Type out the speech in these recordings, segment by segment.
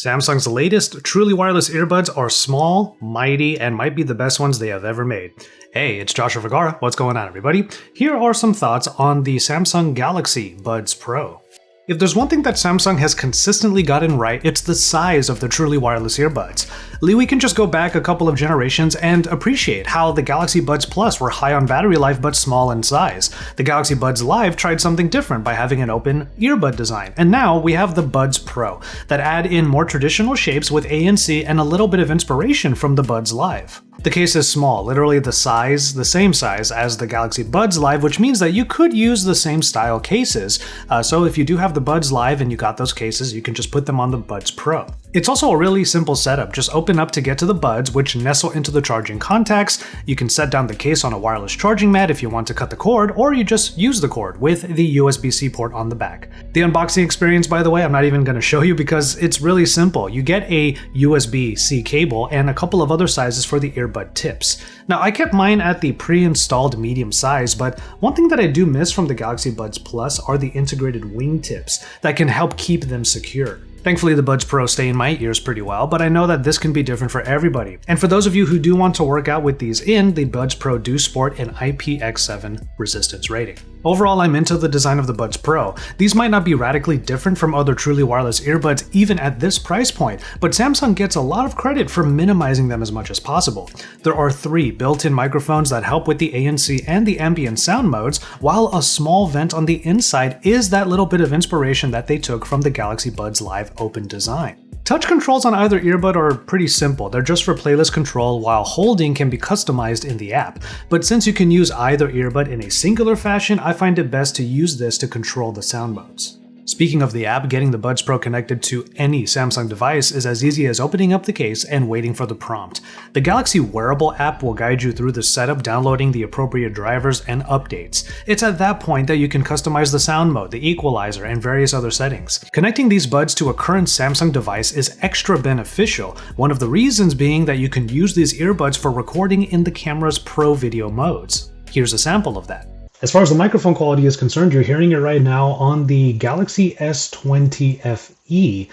Samsung's latest truly wireless earbuds are small, mighty, and might be the best ones they have ever made. Hey, it's Joshua Vergara. What's going on, everybody? Here are some thoughts on the Samsung Galaxy Buds Pro. If there's one thing that Samsung has consistently gotten right, it's the size of the truly wireless earbuds. We can just go back a couple of generations and appreciate how the Galaxy Buds Plus were high on battery life but small in size. The Galaxy Buds Live tried something different by having an open earbud design, and now we have the Buds Pro that add in more traditional shapes with ANC and a little bit of inspiration from the Buds Live. The case is small, literally the same size as the Galaxy Buds Live, which means that you could use the same style cases. So if you do have the Buds Live and you got those cases, you can just put them on the Buds Pro. It's also a really simple setup. Just open up to get to the buds, which nestle into the charging contacts. You can set down the case on a wireless charging mat if you want to cut the cord, or you just use the cord with the USB-C port on the back. The unboxing experience, by the way, I'm not even going to show you because it's really simple. You get a USB-C cable and a couple of other sizes for the earbud tips. Now, I kept mine at the pre-installed medium size, but one thing that I do miss from the Galaxy Buds Plus are the integrated wing tips that can help keep them secure. Thankfully, the Buds Pro stay in my ears pretty well, but I know that this can be different for everybody. And for those of you who do want to work out with these in, the Buds Pro do sport an IPX7 resistance rating. Overall, I'm into the design of the Buds Pro. These might not be radically different from other truly wireless earbuds even at this price point, but Samsung gets a lot of credit for minimizing them as much as possible. There are 3 built-in microphones that help with the ANC and the ambient sound modes, while a small vent on the inside is that little bit of inspiration that they took from the Galaxy Buds Live open design. Touch controls on either earbud are pretty simple. They're just for playlist control, while holding can be customized in the app. But since you can use either earbud in a singular fashion, I find it best to use this to control the sound modes. Speaking of the app, getting the Buds Pro connected to any Samsung device is as easy as opening up the case and waiting for the prompt. The Galaxy Wearable app will guide you through the setup, downloading the appropriate drivers and updates. It's at that point that you can customize the sound mode, the equalizer, and various other settings. Connecting these buds to a current Samsung device is extra beneficial, one of the reasons being that you can use these earbuds for recording in the camera's Pro video modes. Here's a sample of that. As far as the microphone quality is concerned, you're hearing it right now on the Galaxy S20 FE,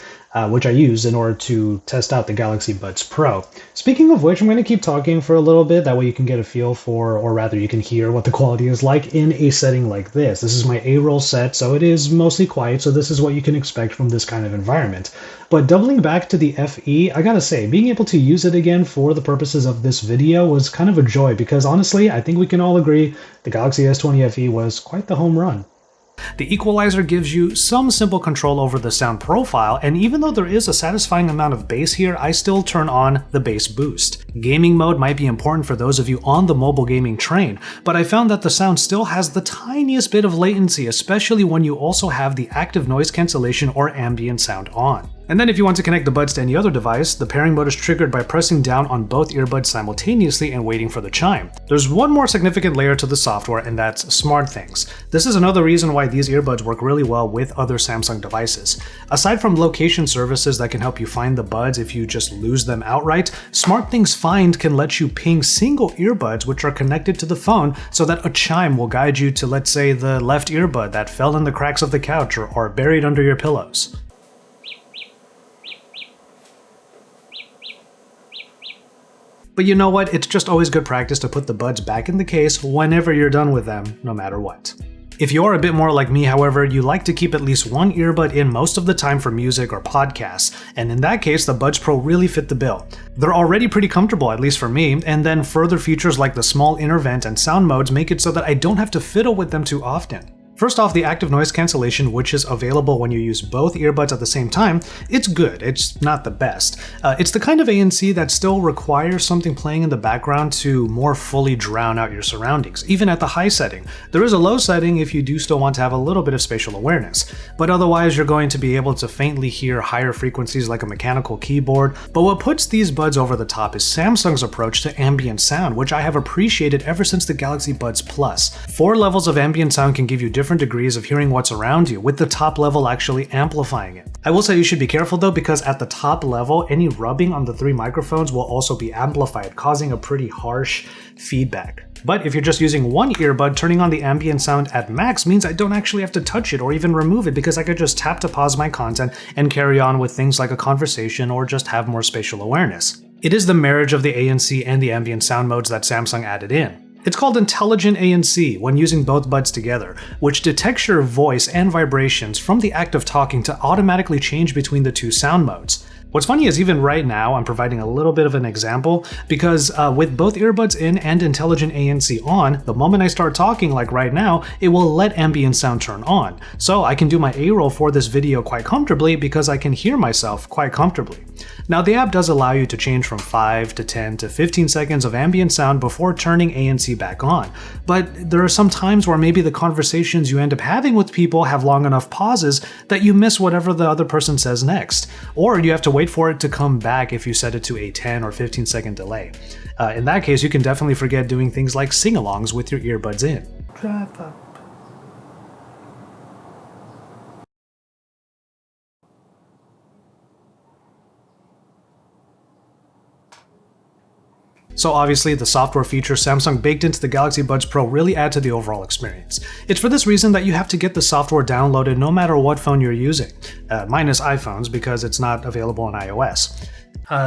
which I use in order to test out the Galaxy Buds Pro. Speaking of which, I'm going to keep talking for a little bit, that way you can get a feel for, or rather you can hear what the quality is like in a setting like this. This is my A-roll set, so it is mostly quiet, so this is what you can expect from this kind of environment. But doubling back to the FE, I gotta say, being able to use it again for the purposes of this video was kind of a joy, because honestly, I think we can all agree the Galaxy S20 FE was quite the home run. The equalizer gives you some simple control over the sound profile, and even though there is a satisfying amount of bass here, I still turn on the bass boost. Gaming mode might be important for those of you on the mobile gaming train, but I found that the sound still has the tiniest bit of latency, especially when you also have the active noise cancellation or ambient sound on. And then if you want to connect the buds to any other device, the pairing mode is triggered by pressing down on both earbuds simultaneously and waiting for the chime. There's one more significant layer to the software, and that's SmartThings. This is another reason why these earbuds work really well with other Samsung devices. Aside from location services that can help you find the buds if you just lose them outright, SmartThings Find can let you ping single earbuds which are connected to the phone so that a chime will guide you to, let's say, the left earbud that fell in the cracks of the couch or buried under your pillows. But you know what? It's just always good practice to put the buds back in the case whenever you're done with them, no matter what. If you're a bit more like me, however, you like to keep at least one earbud in most of the time for music or podcasts, and in that case, the Buds Pro really fit the bill. They're already pretty comfortable, at least for me, and then further features like the small inner vent and sound modes make it so that I don't have to fiddle with them too often. First off, the active noise cancellation, which is available when you use both earbuds at the same time, it's good, it's not the best. It's the kind of ANC that still requires something playing in the background to more fully drown out your surroundings, even at the high setting. There is a low setting if you do still want to have a little bit of spatial awareness, but otherwise you're going to be able to faintly hear higher frequencies like a mechanical keyboard. But what puts these buds over the top is Samsung's approach to ambient sound, which I have appreciated ever since the Galaxy Buds Plus. 4 levels of ambient sound can give you different different degrees of hearing what's around you, with the top level actually amplifying it. I will say you should be careful though, because at the top level, any rubbing on the 3 microphones will also be amplified, causing a pretty harsh feedback. But if you're just using one earbud, turning on the ambient sound at max means I don't actually have to touch it or even remove it, because I could just tap to pause my content and carry on with things like a conversation or just have more spatial awareness. It is the marriage of the ANC and the ambient sound modes that Samsung added in. It's called intelligent ANC when using both buds together, which detects your voice and vibrations from the act of talking to automatically change between the 2 sound modes. What's funny is even right now, I'm providing a little bit of an example, because with both earbuds in and intelligent ANC on, the moment I start talking like right now, it will let ambient sound turn on. So I can do my A-roll for this video quite comfortably because I can hear myself quite comfortably. Now the app does allow you to change from 5 to 10 to 15 seconds of ambient sound before turning ANC back on, but there are some times where maybe the conversations you end up having with people have long enough pauses that you miss whatever the other person says next, or you have to wait for it to come back if you set it to a 10 or 15 second delay. In that case, you can definitely forget doing things like sing-alongs with your earbuds in. Drive up. So obviously, the software features Samsung baked into the Galaxy Buds Pro really add to the overall experience. It's for this reason that you have to get the software downloaded no matter what phone you're using, minus iPhones because it's not available on iOS.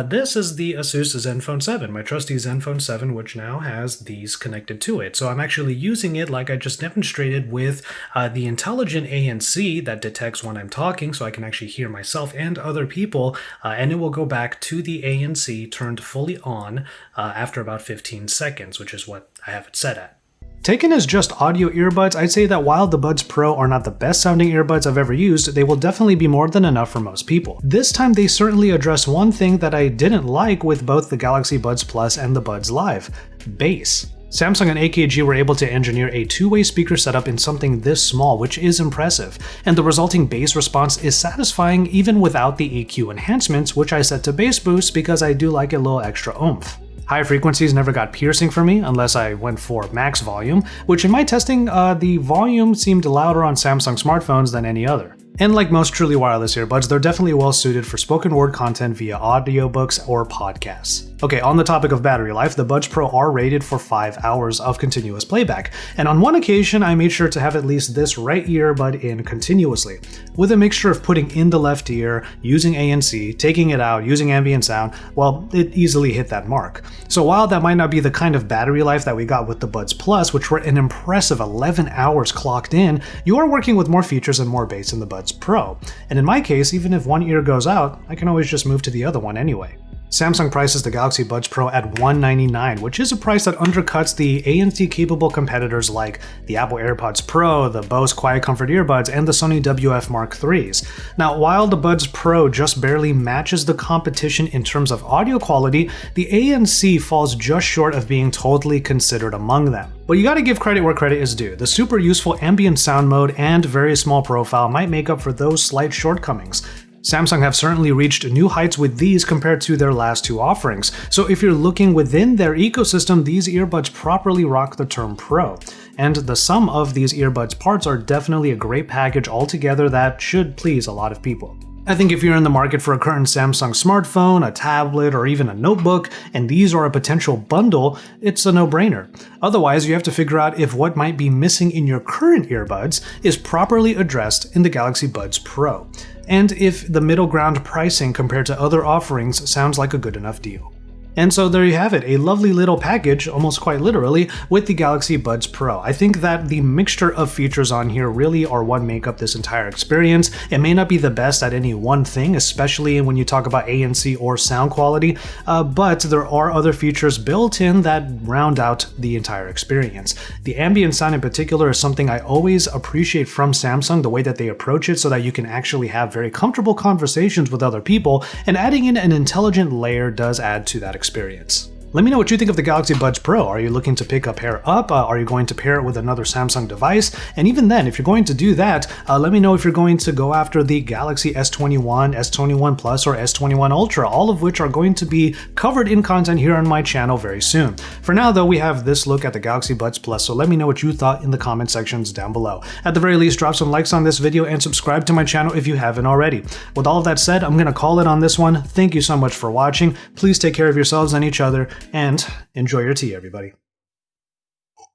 This is the Asus Zenfone 7, my trusty Zenfone 7, which now has these connected to it. So I'm actually using it like I just demonstrated with the intelligent ANC that detects when I'm talking, so I can actually hear myself and other people, and it will go back to the ANC turned fully on after about 15 seconds, which is what I have it set at. Taken as just audio earbuds, I'd say that while the Buds Pro are not the best sounding earbuds I've ever used, they will definitely be more than enough for most people. This time they certainly address one thing that I didn't like with both the Galaxy Buds Plus and the Buds Live: bass. Samsung and AKG were able to engineer a 2-way speaker setup in something this small, which is impressive, and the resulting bass response is satisfying even without the EQ enhancements, which I set to bass boost because I do like a little extra oomph. High frequencies never got piercing for me unless I went for max volume, which in my testing, the volume seemed louder on Samsung smartphones than any other. And like most truly wireless earbuds, they're definitely well suited for spoken word content via audiobooks or podcasts. Okay, on the topic of battery life, the Buds Pro are rated for 5 hours of continuous playback, and on one occasion I made sure to have at least this right earbud in continuously, with a mixture of putting in the left ear, using ANC, taking it out, using ambient sound. Well, it easily hit that mark. So while that might not be the kind of battery life that we got with the Buds Plus, which were an impressive 11 hours clocked in, you are working with more features and more bass in the Buds Pro. And in my case, even if one ear goes out, I can always just move to the other one anyway. Samsung prices the Galaxy Buds Pro at $199, which is a price that undercuts the ANC-capable competitors like the Apple AirPods Pro, the Bose Quiet Comfort earbuds, and the Sony WF Mark IIIs. Now, while the Buds Pro just barely matches the competition in terms of audio quality, the ANC falls just short of being totally considered among them. But you gotta give credit where credit is due. The super useful ambient sound mode and very small profile might make up for those slight shortcomings. Samsung have certainly reached new heights with these compared to their last 2 offerings, so if you're looking within their ecosystem, these earbuds properly rock the term Pro. And the sum of these earbuds parts are definitely a great package altogether that should please a lot of people. I think if you're in the market for a current Samsung smartphone, a tablet, or even a notebook, and these are a potential bundle, it's a no-brainer. Otherwise, you have to figure out if what might be missing in your current earbuds is properly addressed in the Galaxy Buds Pro, and if the middle ground pricing compared to other offerings sounds like a good enough deal. And so there you have it, a lovely little package, almost quite literally, with the Galaxy Buds Pro. I think that the mixture of features on here really are what make up this entire experience. It may not be the best at any one thing, especially when you talk about ANC or sound quality, but there are other features built in that round out the entire experience. The ambient sound in particular is something I always appreciate from Samsung, the way that they approach it so that you can actually have very comfortable conversations with other people, and adding in an intelligent layer does add to that experience. Let me know what you think of the Galaxy Buds Pro. Are you looking to pick a pair up? Are you going to pair it with another Samsung device? And even then, if you're going to do that, let me know if you're going to go after the Galaxy S21, S21 Plus, or S21 Ultra, all of which are going to be covered in content here on my channel very soon. For now, though, we have this look at the Galaxy Buds Plus, so let me know what you thought in the comment sections down below. At the very least, drop some likes on this video and subscribe to my channel if you haven't already. With all of that said, I'm going to call it on this one. Thank you so much for watching. Please take care of yourselves and each other, and enjoy your tea, everybody.